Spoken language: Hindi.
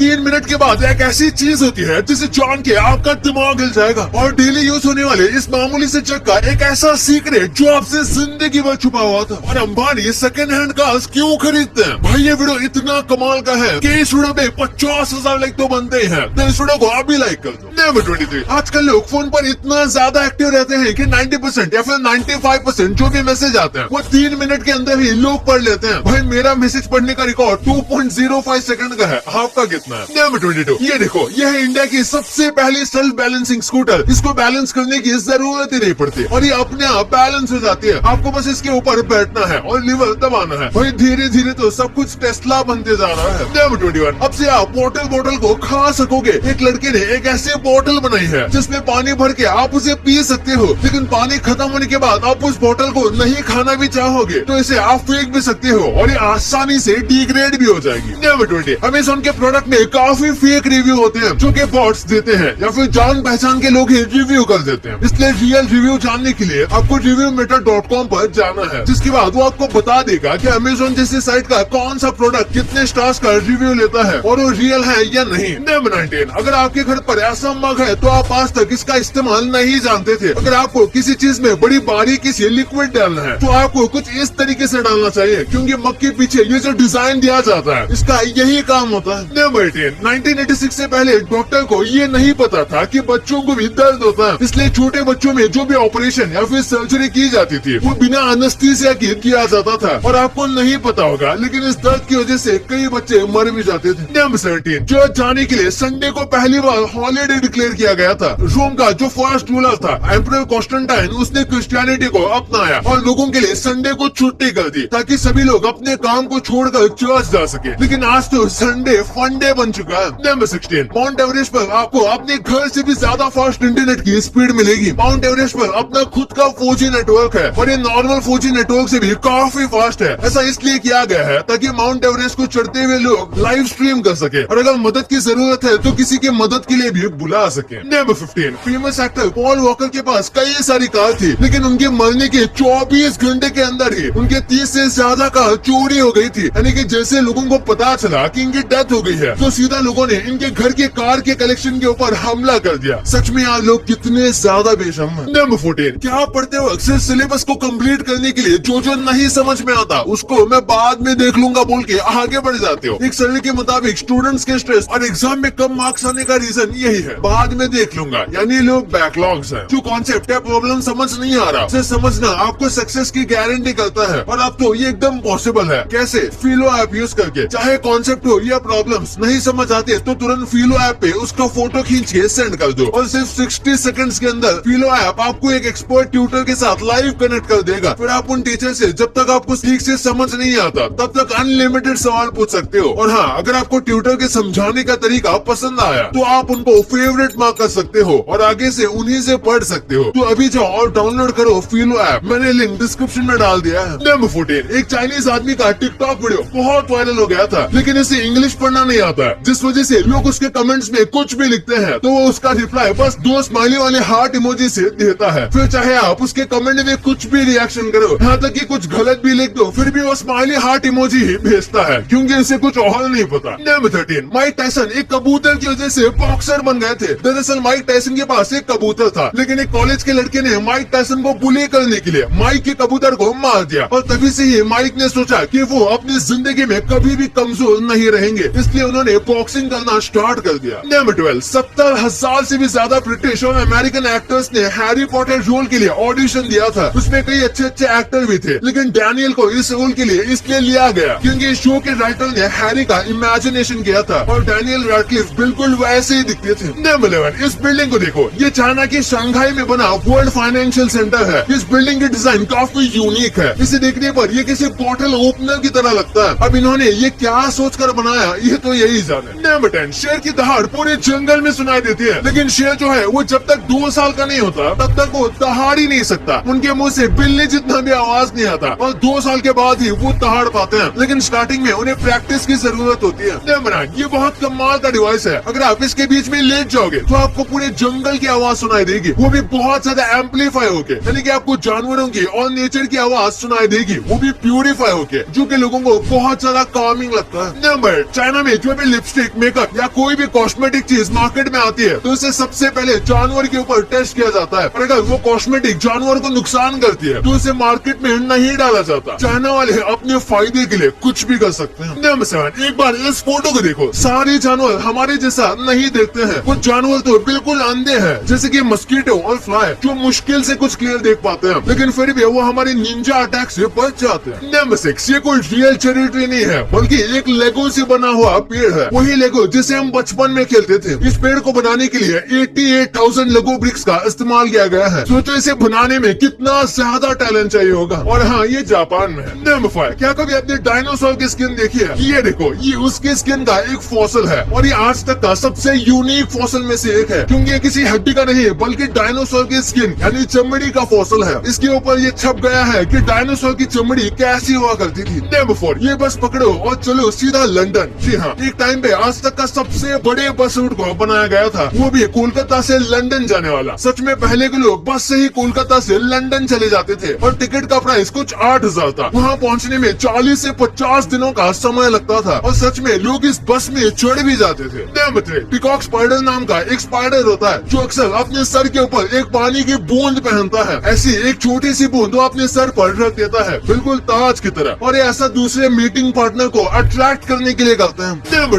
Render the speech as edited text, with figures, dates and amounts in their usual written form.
3 मिनट के बाद एक ऐसी चीज होती है जिसे जान के आपका दिमाग हिल जाएगा। और डेली यूज होने वाले इस मामूली से चक्का एक ऐसा सीक्रेट जो आपसे जिंदगी भर छुपा हुआ था। और अंबानी सेकंड हैंड कार्स क्यों खरीदते हैं? भाई ये वीडियो इतना कमाल का है कि इस वीडियो पे 50,000 लाइक तो बनते ही हैं। तो इस वीडियो को आप भी लाइक कर दो। नंबर 23, आजकल लोग फोन पर इतना ज्यादा एक्टिव रहते हैं कि 90% या फिर 95% जो भी मैसेज आते हैं वो 3 मिनट के अंदर ही लोग पढ़ लेते हैं। भाई मेरा मैसेज पढ़ने का रिकॉर्ड 2.05 सेकंड का है, आपका कितना है? नंबर 22, ये देखो ये है इंडिया की सबसे पहली सेल्फ बैलेंसिंग स्कूटर। इसको बैलेंस करने की जरूरत ही नहीं पड़ती और ये अपने आप बैलेंस हो जाती है। आपको बस इसके ऊपर बैठना है और लीवर दबाना है। भाई धीरे धीरे तो सब कुछ टेस्ला बनते जा रहा है। नंबर 21, अब से आप बोतल को खा सकोगे। एक लड़के ने एक ऐसी बोतल बनाई है जिसमें पानी भर के आप उसे पी सकते हो, लेकिन पानी खत्म होने के बाद आप उस बोतल को नहीं खाना भी चाहोगे तो इसे आप फेंक भी सकते हो और ये आसानी से डिग्रेड भी हो जाएगी। नंबर 20, अमेज़न के प्रोडक्ट में काफी फेक रिव्यू होते हैं जो कि बॉट्स देते हैं या फिर जान पहचान के लोग ही रिव्यू कर देते हैं। इसलिए रियल रिव्यू जानने के लिए आपको reviewmeter.com पर जाना है, जिसके बाद वो आपको बता देगा कि अमेज़न जैसी साइट का कौन सा प्रोडक्ट कितने स्टार्स का रिव्यू लेता है और वो रियल है या नहीं। नंबर 19, अगर आपके घर पर ऐसा मग है तो आप आज तक इसका इस्तेमाल नहीं जानते थे। अगर आपको किसी चीज में बड़ी बारीकी से लिक्विड डालना है तो आपको कुछ इस तरीके से डालना चाहिए, क्योंकि मग के पीछे ये जो डिजाइन दिया जाता है इसका यही काम होता है। नंबर 10, 1986 से पहले डॉक्टर को ये नहीं पता था कि बच्चों को भी दर्द होता है, इसलिए छोटे बच्चों में जो भी ऑपरेशन या फिर सर्जरी की जाती थी वो बिना एनेस्थीसिया के किया जाता था। और आपको नहीं पता होगा लेकिन इस दर्द की वजह से कई बच्चे मर भी जाते थे। नंबर 17, चर्च जाने के लिए संडे को पहली बार हॉलीडे डिक्लेयर किया गया था। रोम का जो फर्स्ट रूलर था एम्परर कॉन्स्टेंटाइन, उसने क्रिश्चियनिटी को अपनाया और लोगों के लिए संडे को छुट्टी कर दी ताकि सभी लोग अपने काम को छोड़कर चर्च जा सके। लेकिन आज तो संडे फंडे बन चुका है। नंबर 16, माउंट एवरेस्ट पर आपको अपने घर से भी ज्यादा फास्ट इंटरनेट की स्पीड मिलेगी। माउंट एवरेस्ट पर अपना खुद का 4G नेटवर्क है और ये नॉर्मल 4G नेटवर्क से भी काफी फास्ट है। ऐसा इसलिए किया गया है ताकि माउंट एवरेस्ट को चढ़ते हुए लोग लाइव स्ट्रीम कर सके और अगर मदद की जरूरत है तो किसी की मदद के लिए भी बुला सके। Number 15, famous actor Paul walker के पास कई सारी कार थी, लेकिन उनके मरने के 24 घंटे के अंदर ही उनके 30 से ज्यादा कार चोरी हो गई थी। यानी कि जैसे लोगों को पता चला कि इनकी डेथ हो गई है तो सीधा लोगों ने इनके घर के कार के कलेक्शन के ऊपर हमला कर दिया। सच में यार लोग कितने ज्यादा बेशर्म हैं। नंबर 14, क्या आप पढ़ते हो अक्सर सिलेबस को कंप्लीट करने के लिए जो नहीं समझ में आता उसको मैं बाद में देख लूंगा बोल के आगे बढ़ जाते हो। एक सर्वे के मुताबिक स्टूडेंट्स के स्ट्रेस और एग्जाम में कम मार्क्स आने का रीजन यही है, बाद में देख लूंगा। यानी लोग बैकलॉग्स हैं। जो कॉन्सेप्ट या प्रॉब्लम समझ नहीं आ रहा उसे समझना आपको सक्सेस की गारंटी करता है और अब तो ये एकदम पॉसिबल है। कैसे? फिलो ऐप यूज करके। चाहे कॉन्सेप्ट हो या प्रॉब्लम्स नहीं समझ आते तो तुरंत फिलो ऐप पे उसका फोटो खींच के सेंड कर दो और सिर्फ 60 सेकंड्स के अंदर फिलो ऐप आपको एक एक्सपर्ट ट्यूटर के साथ लाइव कनेक्ट कर देगा। फिर आप उन टीचर से जब तक आपको ठीक से समझ नहीं आता तब तक अनलिमिटेड सवाल पूछ सकते हो। और हाँ, अगर आपको ट्यूटर के समझाने का तरीका पसंद आया तो आप उनको फेवरेट मार्क कर सकते हो और आगे से उन्हीं से पढ़ सकते हो। तो अभी जाओ और डाउनलोड करो फिलो ऐप, मैंने लिंक डिस्क्रिप्शन में डाल दिया है। नंबर 14, एक चाइनीज आदमी का टिकटॉक वीडियो बहुत वायरल हो गया था, लेकिन इसे इंग्लिश पढ़ना नहीं आता है, जिस वजह से लोग उसके कमेंट्स में कुछ भी लिखते हैं तो वो उसका रिप्लाई बस 2 स्माइली वाले हार्ट इमोजी से देता है। फिर चाहे आप उसके कमेंट में कुछ भी रिएक्शन करो, यहाँ तक कि कुछ गलत भी लिख दो, फिर भी वो स्माइली हार्ट इमोजी ही भेजता है, क्योंकि इसे कुछ और नहीं पता। नंबर 13, माइक टायसन एक कबूतर की वजह से बॉक्सर बन गए थे। दरअसल माइक टायसन के पास एक कबूतर था, लेकिन एक कॉलेज के लड़के ने माइक टायसन को बुली करने के लिए माइक के कबूतर को मार दिया और तभी से ही माइक ने सोचा कि वो अपनी जिंदगी में कभी भी कमजोर नहीं रहेंगे, इसलिए उन्होंने बॉक्सिंग करना स्टार्ट कर दिया। नंबर 12, 70,000 से भी ज्यादा ब्रिटिश और अमेरिकन एक्टर्स ने हैरी पॉटर रोल के लिए ऑडिशन दिया था। उसमें कई अच्छे एक्टर भी थे, लेकिन डैनियल को इस रोल के लिए इसलिए लिया गया क्योंकि इस शो के राइटर ने हैरी का इमेजिनेशन किया था और डैनियल रैडक्लिफ बिल्कुल वैसे ही दिखते थे। नंबर 11, इस बिल्डिंग को देखो, ये चाइना की शंघाई में बना वर्ल्ड फाइनेंशियल सेंटर है। इस बिल्डिंग की डिजाइन काफी यूनिक है, इसे देखने पर ये किसी बॉटल ओपनर की तरह लगता है। अब इन्होंने ये क्या सोचकर बनाया ये तो यही जाने। नंबर 10, शेर की दहाड़ पूरे जंगल में सुनाई देती है, लेकिन शेर जो है वो जब तक 2 साल का नहीं होता तब तक वो दहाड़ ही नहीं सकता। उनके मुंह से बिल्ली जितना भी आवाज नहीं आता और 2 साल के बाद ही वो दहाड़ पाते हैं, लेकिन स्टार्टिंग में उन्हें प्रैक्टिस की जरूरत होती है। नंबर 9, ये बहुत कमाल का डिवाइस है। अगर आप इसके बीच में लेट जाओगे तो आपको पूरे जंगल की आवाज सुनाई देगी, वो भी बहुत ज्यादा एम्पलीफाई होके, यानी कि आपको जानवरों की और नेचर की आवाज सुनाई देगी, वो भी प्यूरिफाई होके, जो कि लोगों को बहुत ज्यादा कामिंग लगता है। नंबर, चाइना में जो भी लिपस्टिक, मेकअप या कोई भी कॉस्मेटिक चीज मार्केट में आती है तो इसे सबसे पहले जानवर के ऊपर टेस्ट किया जाता है। और अगर वो कॉस्मेटिक जानवर को नुकसान करती है तो इसे मार्केट में नहीं डाला जाता। चाइना वाले अपने फायदे के लिए कुछ भी कर सकते हैं। नंबर 7, एक बार इस फोटो को देखो। सारे जानवर हमारे जैसा नहीं देखते हैं। कुछ जानवर तो बिल्कुल अंधे हैं, जैसे कि मस्कीटो और फ्लाई, जो मुश्किल से कुछ क्लियर देख पाते हैं, लेकिन फिर भी वो हमारे निंजा अटैक से बच जाते हैं। नंबर 6, ये कोई रियल चेरी ट्री नहीं है, बल्कि एक लेगो से बना हुआ पेड़ है। वही लेगो जिसे हम बचपन में खेलते थे। इस पेड़ को बनाने के लिए 88,000 लेगो ब्रिक्स का इस्तेमाल किया गया है। सोचो इसे बनाने में कितना ज्यादा टैलेंट चाहिए होगा। और हाँ, ये जापान में है। नंबर 5, क्या कभी आपने डायनासोर की स्किन देखी है? ये देखो, ये उसकी स्किन का एक फॉसिल है और ये आज तक का सबसे यूनिक फॉसिल में से एक है, क्योंकि ये किसी हड्डी का नहीं है बल्कि डायनासोर की स्किन यानी चमड़ी का फॉसिल है। इसके ऊपर ये छप गया है कि डायनासोर की चमड़ी कैसी हुआ करती थी। नंबर 4, ये बस पकड़ो और चलो सीधा लंदन। जी हाँ, एक टाइम पे आज तक का सबसे बड़े बस रूट को बनाया गया था, वो भी कोलकाता से लंदन जाने वाला। सच में पहले के लोग बस से ही कोलकाता से लंदन चले जाते थे और टिकट का प्राइस कुछ 8,000 था। वहाँ पहुँचने में 40 से 50 दिनों का समय लगता था और सच में लोग इस बस में चढ़ भी जाते थे। नंबर 3, पीकॉक स्पाइडर नाम का एक स्पाइडर होता है जो अक्सर अपने सर के ऊपर एक पानी की बूंद पहनता है। ऐसी एक छोटी सी बूंद वो अपने सर पर रख देता है, बिल्कुल ताज की तरह, और ये ऐसा दूसरे मीटिंग पार्टनर को अट्रैक्ट करने के लिए करते हैं। नंबर